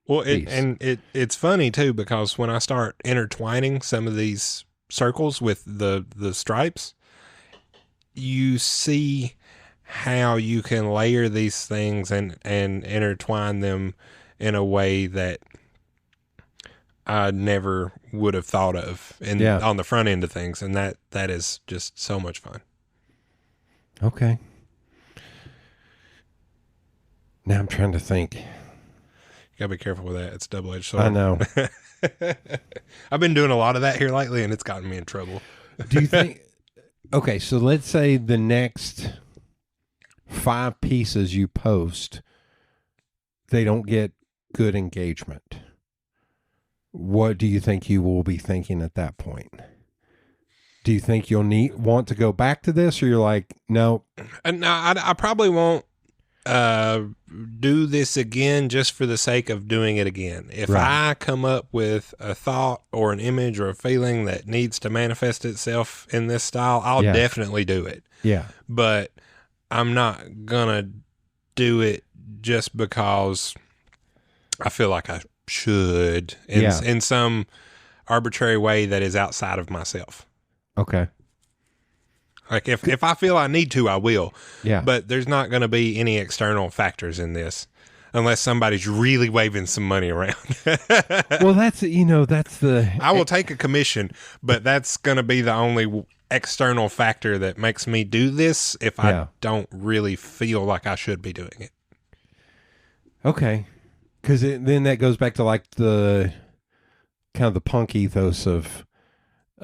Well, it's funny too, because when I start intertwining some of these circles with the stripes, you see how you can layer these things and intertwine them in a way that I never would have thought of on the front end of things. And that is just so much fun. Okay. Now I'm trying to think. You gotta be careful with that. It's a double-edged sword. I know. I've been doing a lot of that here lately, and it's gotten me in trouble. Do you think... Okay, so let's say the next 5 pieces you post, they don't get good engagement. What do you think you will be thinking at that point? Do you think you'll want to go back to this, or you're like, no? No, I probably won't do this again just for the sake of doing it again. If I come up with a thought or an image or a feeling that needs to manifest itself in this style, I'll definitely do it. Yeah. But I'm not gonna do it just because I feel like I should in some arbitrary way that is outside of myself. Okay. Like if I feel I need to, I will. Yeah. But there's not going to be any external factors in this unless somebody's really waving some money around. Well, that's the... I will take a commission, but that's going to be the only external factor that makes me do this if I don't really feel like I should be doing it. Okay. Because then that goes back to like the kind of the punk ethos of...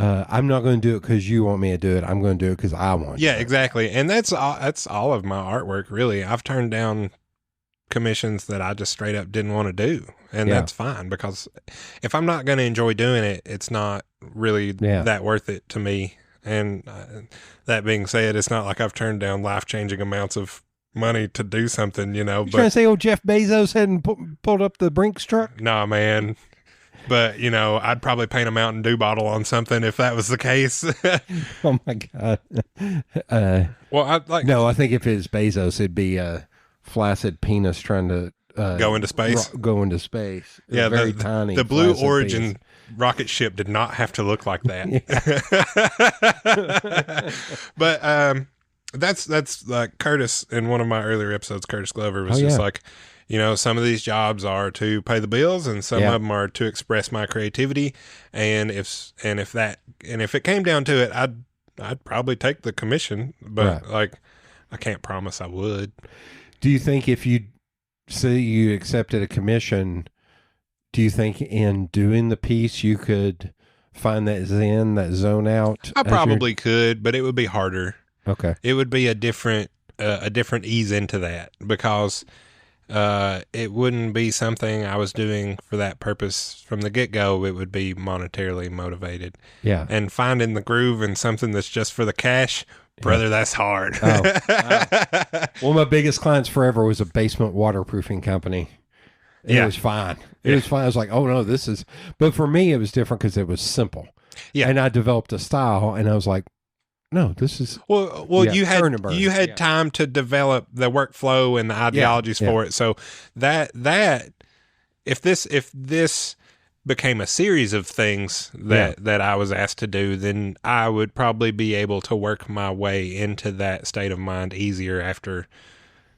I'm not going to do it because you want me to do it. I'm going to do it because I want. Yeah, exactly. And that's all of my artwork, really. I've turned down commissions that I just straight up didn't want to do. And that's fine, because if I'm not going to enjoy doing it, it's not really that worth it to me. And that being said, it's not like I've turned down life-changing amounts of money to do something, you know. You trying to say old Jeff Bezos hadn't pulled up the Brinks truck? Nah, man. But, you know, I'd probably paint a Mountain Dew bottle on something if that was the case. Oh, my God. No, I think if it was Bezos, it'd be a flaccid penis trying to go into space. Go into space. Yeah, very tiny. The Blue Origin rocket ship did not have to look like that. But that's like Curtis in one of my earlier episodes. Curtis Glover was just like, you know, some of these jobs are to pay the bills, and some of them are to express my creativity. And if it came down to it, I'd probably take the commission, but like, I can't promise I would. Do you think if you say you accepted a commission, do you think in doing the piece you could find that zen, that zone out? I probably could, but it would be harder. Okay. It would be a different ease into that, because it wouldn't be something I was doing for that purpose from the get-go. It would be monetarily motivated. Yeah. And finding the groove in something that's just for the cash, brother, that's hard. Oh, wow. One of my biggest clients forever was a basement waterproofing company. It was fine. It was fine. I was like, oh, no, this is... But for me, it was different because it was simple. Yeah. And I developed a style, and I was like, no, this is... Well, you had time to develop the workflow and the ideologies for it. So that if this became a series of things that I was asked to do, then I would probably be able to work my way into that state of mind easier after,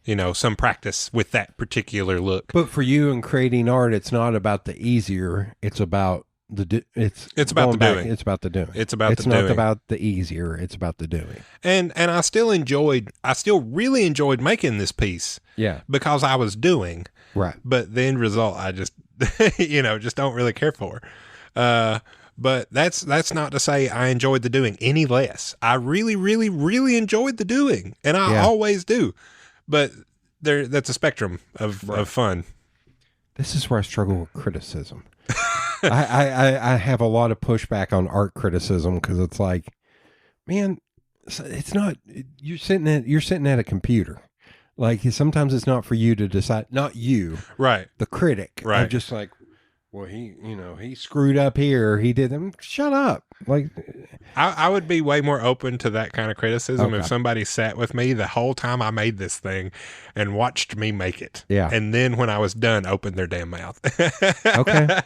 you know, some practice with that particular look. But for you in creating art, it's not about the easier. It's about it's about the doing. It's about the doing. It's about the doing. It's not about the easier. It's about the doing. And I still really enjoyed making this piece. Yeah. Because I was doing. Right. But the end result, I just, just don't really care for. But that's not to say I enjoyed the doing any less. I really, really, really enjoyed the doing, and I always do. But that's a spectrum of fun. This is where I struggle with criticism. I have a lot of pushback on art criticism, because it's like, man, it's not. You're sitting at a computer. Like, sometimes it's not for you to decide. Not you, right? The critic, right? I'm just like, well, he screwed up here. He did them. Shut up. Like, I would be way more open to that kind of criticism if somebody sat with me the whole time I made this thing and watched me make it. Yeah. And then when I was done, opened their damn mouth. Okay.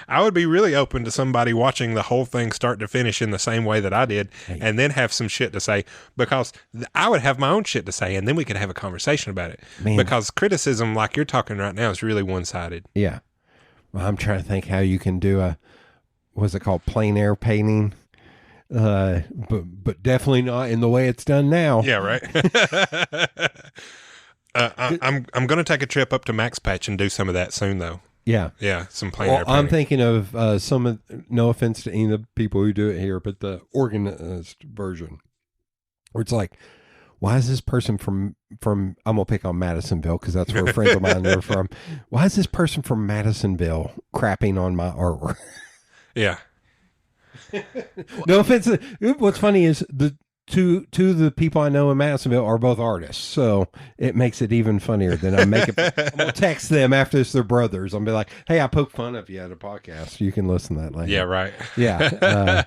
I would be really open to somebody watching the whole thing start to finish in the same way that I did, and then have some shit to say, because I would have my own shit to say, and then we could have a conversation about it. Man. Because criticism, like you're talking right now, is really one-sided. Yeah. Well, I'm trying to think how you can do what's it called, plein air painting, but definitely not in the way it's done now. Yeah, right. I'm going to take a trip up to Max Patch and do some of that soon, though. Yeah, some plein air painting. I'm thinking of no offense to any of the people who do it here, but the organized version, where it's like, why is this person from I'm gonna pick on Madisonville because that's where friends of mine are from. Why is this person from Madisonville crapping on my artwork? Yeah. No offense. What's funny is the two of the people I know in Madisonville are both artists, so it makes it even funnier. Then I'm gonna text them after this. They're brothers. I'll be like, "Hey, I poked fun of you at a podcast. You can listen to that later." Yeah, right. Yeah.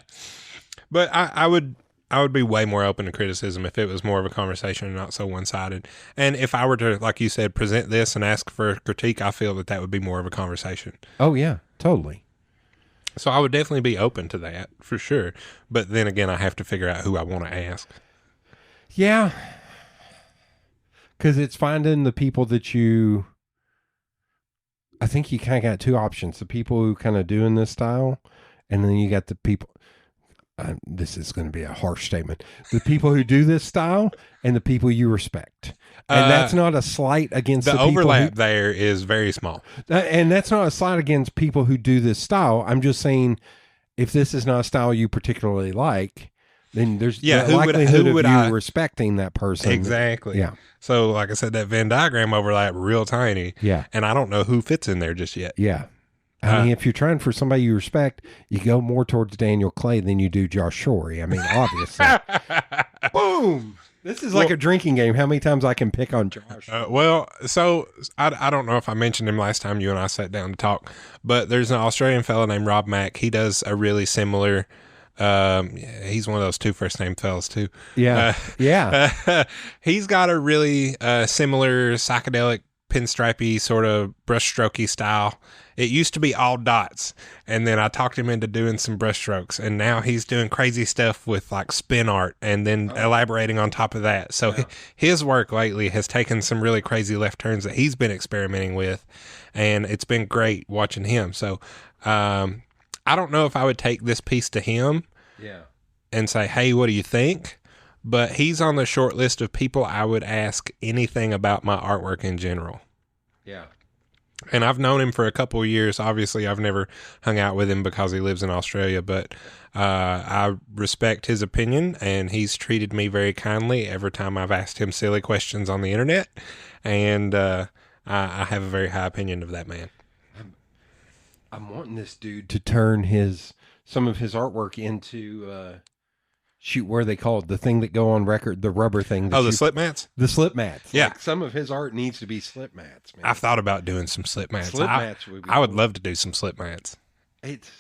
But I would be way more open to criticism if it was more of a conversation and not so one-sided. And if I were to, like you said, present this and ask for a critique, I feel that would be more of a conversation. Oh, yeah, totally. So I would definitely be open to that, for sure. But then again, I have to figure out who I want to ask. Yeah. Because it's finding the people that I think you kind of got two options. The people who kind of doing this style, and then you got the people... this is going to be a harsh statement. The people who do this style and the people you respect. And that's not a slight against the people overlap there is very small. And that's not a slight against people who do this style. I'm just saying, if this is not a style you particularly like, then there's the likelihood of you respecting that person. Exactly. Yeah. So, like I said, that Venn diagram overlap real tiny. Yeah. And I don't know who fits in there just yet. Yeah. I mean, if you're trying for somebody you respect, you go more towards Daniel Clay than you do Josh Shorey. I mean, obviously. Boom. This is like a drinking game. How many times I can pick on Josh? So I don't know if I mentioned him last time you and I sat down to talk, but there's an Australian fellow named Rob Mack. He does a really similar. He's one of those two first name fellas too. Yeah, he's got a really similar psychedelic pinstripey sort of brushstrokey style. It used to be all dots, and then I talked him into doing some brushstrokes, and now he's doing crazy stuff with like spin art and then elaborating on top of that. So his work lately has taken some really crazy left turns that he's been experimenting with, and it's been great watching him. So I don't know if I would take this piece to him and say, hey, what do you think? But he's on the short list of people I would ask anything about my artwork in general. Yeah. And I've known him for a couple of years. Obviously, I've never hung out with him because he lives in Australia, but I respect his opinion, and he's treated me very kindly every time I've asked him silly questions on the internet, and I have a very high opinion of that man. I'm wanting this dude to turn some of his artwork into... what are they called? The thing that go on record, the rubber thing. The slip mats? The slip mats. Yeah. Like some of his art needs to be slip mats, man. I've thought about doing some slip mats. I would love to do some slip mats. That's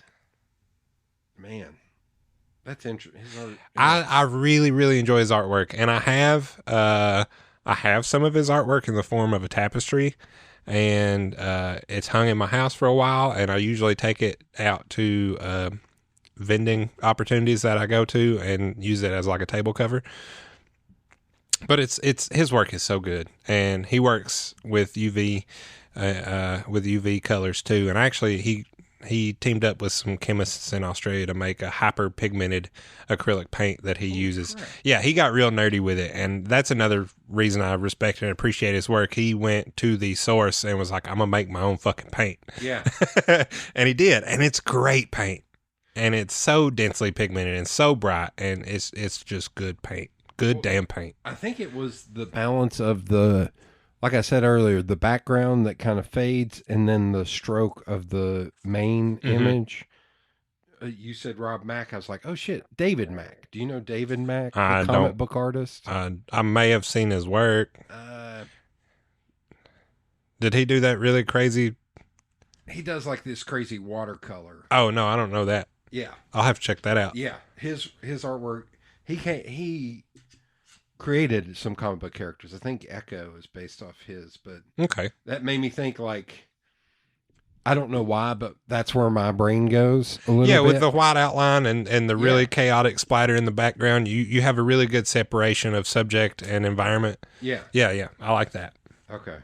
interesting. I really, really enjoy his artwork, and I have some of his artwork in the form of a tapestry, and it's hung in my house for a while, and I usually take it out to vending opportunities that I go to and use it as like a table cover. But it's his work is so good, and he works with UV colors too. And actually, he teamed up with some chemists in Australia to make a hyper pigmented acrylic paint that he uses. Correct. Yeah, he got real nerdy with it, and that's another reason I respect and appreciate his work. He went to the source and was like, "I'm gonna make my own fucking paint." Yeah, and he did, and it's great paint. And it's so densely pigmented and so bright, and it's just good paint. Damn paint. I think it was the balance of like I said earlier, the background that kind of fades, and then the stroke of the main image. You said Rob Mack. I was like, oh shit, David Mack. Do you know David Mack, the comic book artist? I may have seen his work. Did he do that really crazy? He does like this crazy watercolor. Oh no, I don't know that. Yeah, I'll have to check that out. Yeah, his artwork. He created some comic book characters. I think Echo is based off his, but okay, that made me think like, I don't know why, but that's where my brain goes a little bit. With the white outline and the really chaotic spider in the background, you have a really good separation of subject and environment. Yeah, I like that. Okay.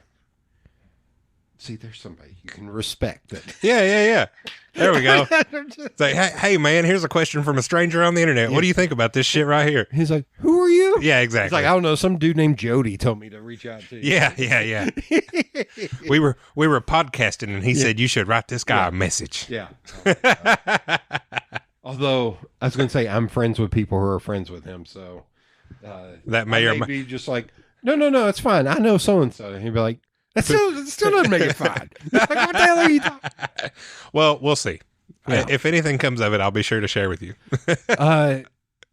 See, there's somebody you can respect that. Yeah. There we go. It's like, hey, man, here's a question from a stranger on the internet. What do you think about this shit right here? He's like, who are you? Yeah, exactly. He's like, I don't know. Some dude named Jody told me to reach out to you. Yeah. we were podcasting, and he said you should write this guy a message. Yeah. Although I was going to say I'm friends with people who are friends with him, so that may be just like, no, it's fine. I know so and so. He'd be like, That still doesn't make it fine. Like, what the hell are you talking? Well, we'll see. Yeah. If anything comes of it, I'll be sure to share with you.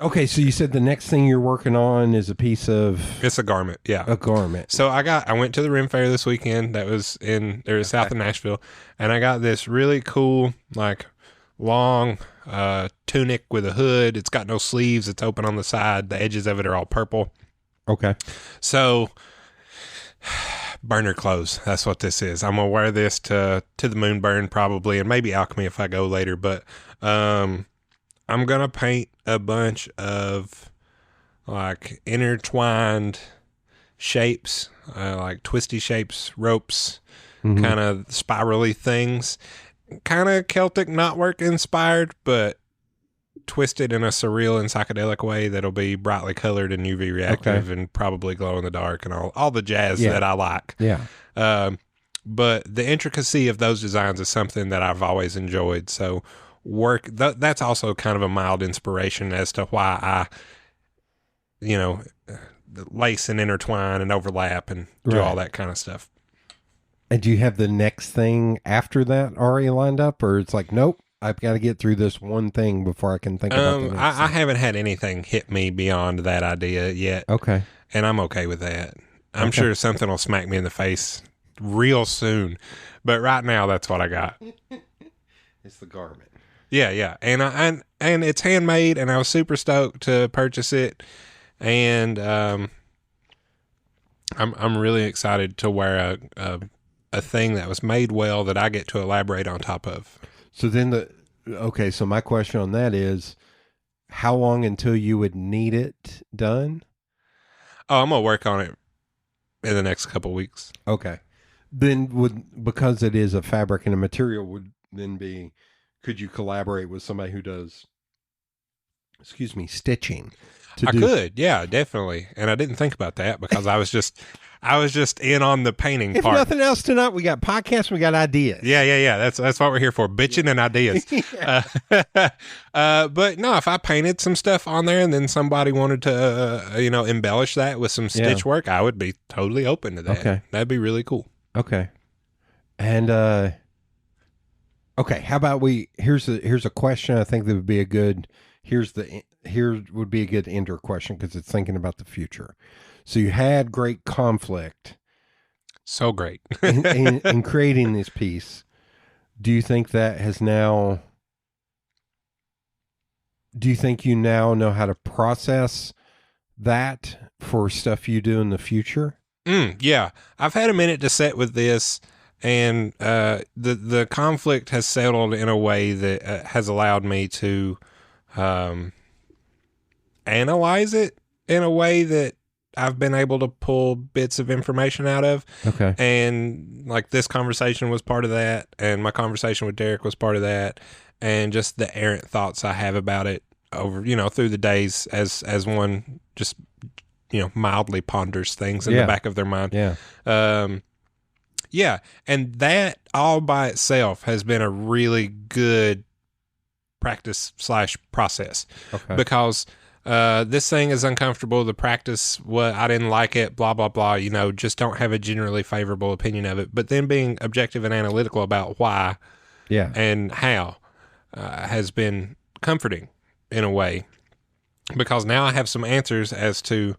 Okay, so you said the next thing you're working on is a piece of... It's a garment, yeah. A garment. So I went to the Rim Fair this weekend. That was south of Nashville. And I got this really cool, like, long tunic with a hood. It's got no sleeves. It's open on the side. The edges of it are all purple. Okay. So... burner clothes. That's what this is. I'm gonna wear this to the moon burn probably, and maybe alchemy if I go later. But I'm gonna paint a bunch of like intertwined shapes, like twisty shapes, ropes, kind of spirally things, kind of Celtic knotwork inspired, but twisted in a surreal and psychedelic way that'll be brightly colored and UV reactive and probably glow in the dark and all the jazz that I like. Yeah. But the intricacy of those designs is something that I've always enjoyed. So work. That's also kind of a mild inspiration as to why I, lace and intertwine and overlap and do all that kind of stuff. And do you have the next thing after that already lined up, or it's like, nope, I've got to get through this one thing before I can think about the next I haven't had anything hit me beyond that idea yet. Okay. And I'm okay with that. I'm sure something will smack me in the face real soon. But right now, that's what I got. It's the garment. Yeah. And it's handmade, and I was super stoked to purchase it. And I'm really excited to wear a thing that was made well that I get to elaborate on top of. So then so my question on that is, how long until you would need it done? Oh, I'm going to work on it in the next couple weeks. Okay. Then because it is a fabric and a material would then be, could you collaborate with somebody who does, stitching? I could, yeah, definitely. And I didn't think about that because I was just in on the painting part. If nothing else tonight, we got podcasts, we got ideas. Yeah. That's what we're here for, bitching and ideas. But no, if I painted some stuff on there and then somebody wanted to, embellish that with some stitch work, I would be totally open to that. Okay. That'd be really cool. Okay. And, how about here's a question I think that would be a good, here would be a good ender question because it's thinking about the future. So you had great conflict. So great. in creating this piece. Do you think that do you think you now know how to process that for stuff you do in the future? Yeah. I've had a minute to sit with this, and the conflict has settled in a way that has allowed me to analyze it in a way that I've been able to pull bits of information out of. Okay. And like this conversation was part of that, and my conversation with Derek was part of that, and just the errant thoughts I have about it over, through the days as one just, mildly ponders things in the back of their mind. Yeah. Yeah. And that all by itself has been a really good practice/process. Okay. Because this thing is uncomfortable. The practice, I didn't like it, blah, blah, blah, just don't have a generally favorable opinion of it. But then being objective and analytical about why and how has been comforting in a way. Because now I have some answers as to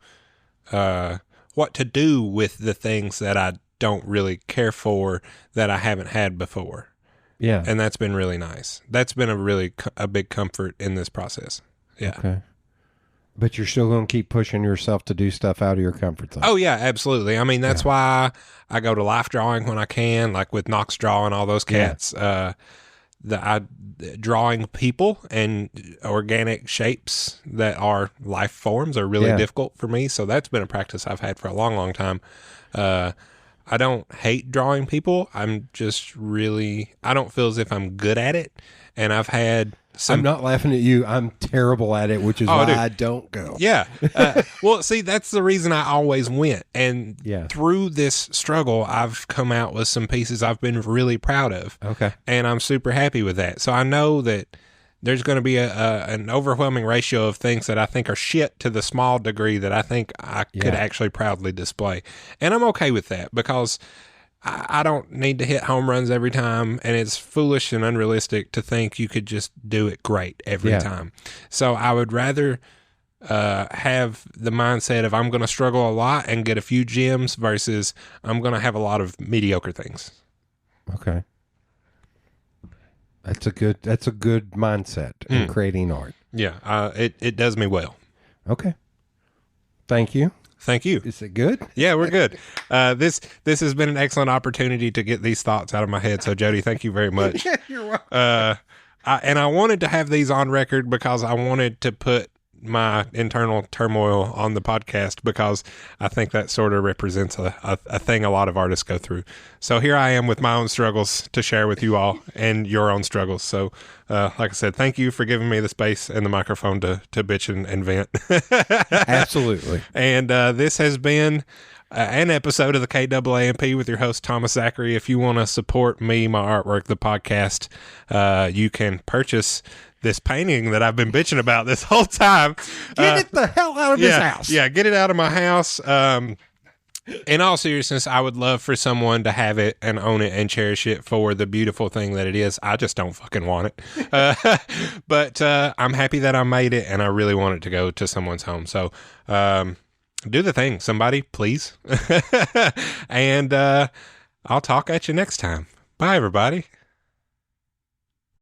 what to do with the things that I don't really care for that I haven't had before. Yeah. And that's been really nice. That's been a big comfort in this process. Yeah. Okay. But you're still going to keep pushing yourself to do stuff out of your comfort zone. Oh, yeah, absolutely. I mean, that's why I go to life drawing when I can, like with Knox Draw and all those cats. Drawing people and organic shapes that are life forms are really difficult for me. So that's been a practice I've had for a long, long time. I don't hate drawing people. I'm just I don't feel as if I'm good at it. And I've had I'm not laughing at you. I'm terrible at it, which is why I don't go. Yeah. Well, see, that's the reason I always went. And through this struggle, I've come out with some pieces I've been really proud of. Okay. And I'm super happy with that. So I know that there's going to be an overwhelming ratio of things that I think are shit to the small degree that I think I could actually proudly display. And I'm okay with that because I don't need to hit home runs every time, and it's foolish and unrealistic to think you could just do it great every time. So I would rather have the mindset of I'm going to struggle a lot and get a few gems versus I'm going to have a lot of mediocre things. Okay. That's a good mindset in creating art. Yeah, it does me well. Okay. Thank you. Thank you. Is it good? Yeah, we're good. This has been an excellent opportunity to get these thoughts out of my head. So, Jody, thank you very much. Yeah, you're welcome. I wanted to have these on record because I wanted to put my internal turmoil on the podcast because I think that sort of represents a thing a lot of artists go through. So here I am with my own struggles to share with you all and your own struggles. So like I said, thank you for giving me the space and the microphone to bitch and vent. Absolutely. And this has been an episode of the KAAMP with your host, Thomas Zachary. If you want to support me, my artwork, the podcast, you can purchase this painting that I've been bitching about this whole time. Get it the hell out of his house. Yeah, get it out of my house. In all seriousness, I would love for someone to have it and own it and cherish it for the beautiful thing that it is. I just don't fucking want it. But I'm happy that I made it, and I really want it to go to someone's home. So do the thing, somebody, please. And I'll talk at you next time. Bye, everybody.